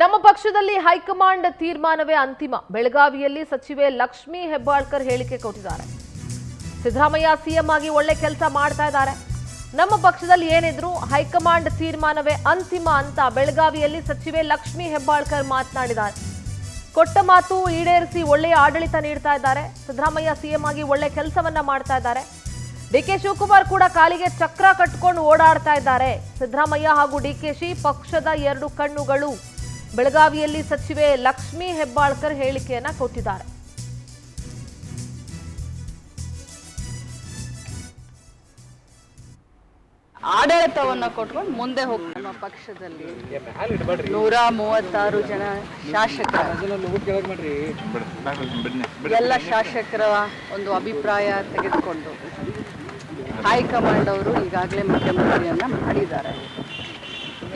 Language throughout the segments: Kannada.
ನಮ್ಮ ಪಕ್ಷದಲ್ಲಿ ಹೈಕಮಾಂಡ್ ತೀರ್ಮಾನವೇ ಅಂತಿಮ. ಬೆಳಗಾವಿಯಲ್ಲಿ ಸಚಿವೆ ಲಕ್ಷ್ಮೀ ಹೆಬ್ಬಾಳ್ಕರ್ ಹೇಳಿಕೆ ಕೊಟ್ಟಿದ್ದಾರೆ. ಸಿದ್ದರಾಮಯ್ಯ ಸಿಎಂ ಆಗಿ ಒಳ್ಳೆ ಕೆಲಸ ಮಾಡ್ತಾ ಇದ್ದಾರೆ. ನಮ್ಮ ಪಕ್ಷದಲ್ಲಿ ಏನಿದ್ರು ಹೈಕಮಾಂಡ್ ತೀರ್ಮಾನವೇ ಅಂತಿಮ ಅಂತ ಬೆಳಗಾವಿಯಲ್ಲಿ ಸಚಿವೆ ಲಕ್ಷ್ಮೀ ಹೆಬ್ಬಾಳ್ಕರ್ ಮಾತನಾಡಿದ್ದಾರೆ. ಕೊಟ್ಟ ಮಾತು ಈಡೇರಿಸಿ ಒಳ್ಳೆಯ ಆಡಳಿತ ನೀಡ್ತಾ ಇದ್ದಾರೆ. ಸಿದ್ದರಾಮಯ್ಯ ಸಿಎಂ ಆಗಿ ಒಳ್ಳೆ ಕೆಲಸವನ್ನ ಮಾಡ್ತಾ ಇದ್ದಾರೆ. ಡಿಕೆ ಶಿವಕುಮಾರ್ ಕೂಡ ಕಾಲಿಗೆ ಚಕ್ರ ಕಟ್ಕೊಂಡು ಓಡಾಡ್ತಾ ಇದ್ದಾರೆ. ಸಿದ್ದರಾಮಯ್ಯ ಹಾಗೂ ಡಿಕೆಶಿ ಪಕ್ಷದ ಎರಡು ಕಣ್ಣುಗಳು. ಬೆಳಗಾವಿಯಲ್ಲಿ ಸಚಿವೆ ಲಕ್ಷ್ಮೀ ಹೆಬ್ಬಾಳ್ಕರ್ ಹೇಳಿಕೆಯನ್ನ ಕೊಟ್ಟಿದ್ದಾರೆ. ಆಡಳಿತವನ್ನ ಕೊಟ್ಕೊಂಡು ಮುಂದೆ ಹೋಗ್ತಾರೆ. ನಮ್ಮ ಪಕ್ಷದಲ್ಲಿ 136 ಜನ ಶಾಸಕರು, ಎಲ್ಲ ಶಾಸಕರ ಒಂದು ಅಭಿಪ್ರಾಯ ತೆಗೆದುಕೊಂಡು ಹೈಕಮಾಂಡ್ ಅವರು ಈಗಾಗಲೇ ಮುಖ್ಯಮಂತ್ರಿಯನ್ನ ಮಾಡಿದ್ದಾರೆ.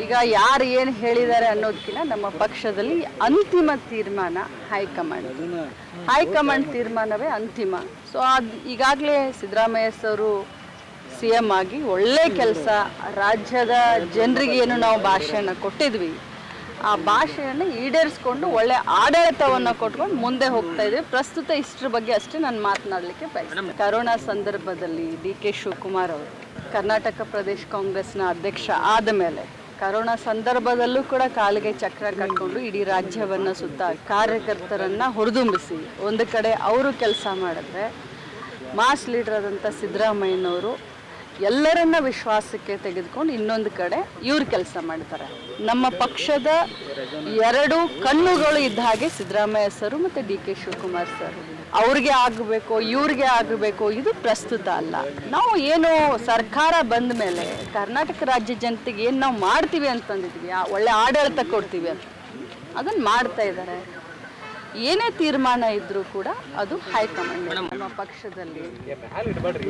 ಈಗ ಯಾರು ಏನು ಹೇಳಿದ್ದಾರೆ ಅನ್ನೋದಕ್ಕಿಂತ ನಮ್ಮ ಪಕ್ಷದಲ್ಲಿ ಅಂತಿಮ ತೀರ್ಮಾನ ಹೈಕಮಾಂಡ್ ತೀರ್ಮಾನವೇ ಅಂತಿಮ. ಸೊ ಈಗಾಗಲೇ ಸಿದ್ದರಾಮಯ್ಯ ಅವರು ಸಿಎಂ ಆಗಿ ಒಳ್ಳೆ ಕೆಲಸ, ರಾಜ್ಯದ ಜನರಿಗೆ ಏನು ನಾವು ಭಾಷೆಯನ್ನು ಕೊಟ್ಟಿದ್ವಿ ಆ ಭಾಷೆಯನ್ನು ಈಡೇರಿಸ್ಕೊಂಡು ಒಳ್ಳೆ ಆಡಳಿತವನ್ನು ಕೊಟ್ಕೊಂಡು ಮುಂದೆ ಹೋಗ್ತಾ ಇದ್ವಿ. ಪ್ರಸ್ತುತ ಇಷ್ಟರ ಬಗ್ಗೆ ಅಷ್ಟೇ ನಾನು ಮಾತನಾಡಲಿಕ್ಕೆ ಬಯಸ್ತೇನೆ. ಕರೋನಾ ಸಂದರ್ಭದಲ್ಲಿ ಡಿಕೆ ಶಿವಕುಮಾರ್ ಅವರು ಕರ್ನಾಟಕ ಪ್ರದೇಶ ಕಾಂಗ್ರೆಸ್ನ ಅಧ್ಯಕ್ಷ ಆದ ಮೇಲೆ ಕರೋನಾ ಸಂದರ್ಭದಲ್ಲೂ ಕೂಡ ಕಾಲಿಗೆ ಚಕ್ರ ಕಟ್ಕೊಂಡು ಇಡೀ ರಾಜ್ಯವನ್ನು ಸುತ್ತ ಕಾರ್ಯಕರ್ತರನ್ನು ಹುರಿದುಂಬಿಸಿ ಒಂದು ಕಡೆ ಅವರು ಕೆಲಸ ಮಾಡಿದ್ರೆ, ಮಾಸ್ ಲೀಡರ್ ಆದಂಥ ಸಿದ್ದರಾಮಯ್ಯನವರು ಎಲ್ಲರನ್ನ ವಿಶ್ವಾಸಕ್ಕೆ ತೆಗೆದುಕೊಂಡು ಇನ್ನೊಂದು ಕಡೆ ಇವ್ರು ಕೆಲಸ ಮಾಡ್ತಾರೆ. ನಮ್ಮ ಪಕ್ಷದ ಎರಡು ಕಣ್ಣುಗಳು ಇದ್ದ ಹಾಗೆ ಸಿದ್ದರಾಮಯ್ಯ ಸರ್ ಮತ್ತು ಡಿ ಕೆ ಶಿವಕುಮಾರ್ ಸರ್. ಅವ್ರಿಗೆ ಆಗಬೇಕು, ಇವ್ರಿಗೆ ಆಗಬೇಕು, ಇದು ಪ್ರಸ್ತುತ ಅಲ್ಲ. ನಾವು ಏನು ಸರ್ಕಾರ ಬಂದ ಮೇಲೆ ಕರ್ನಾಟಕ ರಾಜ್ಯ ಜನತೆಗೆ ಏನು ನಾವು ಮಾಡ್ತೀವಿ ಅಂತಂದಿದ್ವಿ, ಒಳ್ಳೆ ಆಡಳಿತ ಕೊಡ್ತೀವಿ ಅಂತ ಅದನ್ನು ಮಾಡ್ತಾ ಇದ್ದಾರೆ. ಏನೇ ತೀರ್ಮಾನ ಇದ್ರೂ ಕೂಡ ಅದು ಹೈಕಮಾಂಡ್. ನಮ್ಮ ಪಕ್ಷದಲ್ಲಿ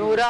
100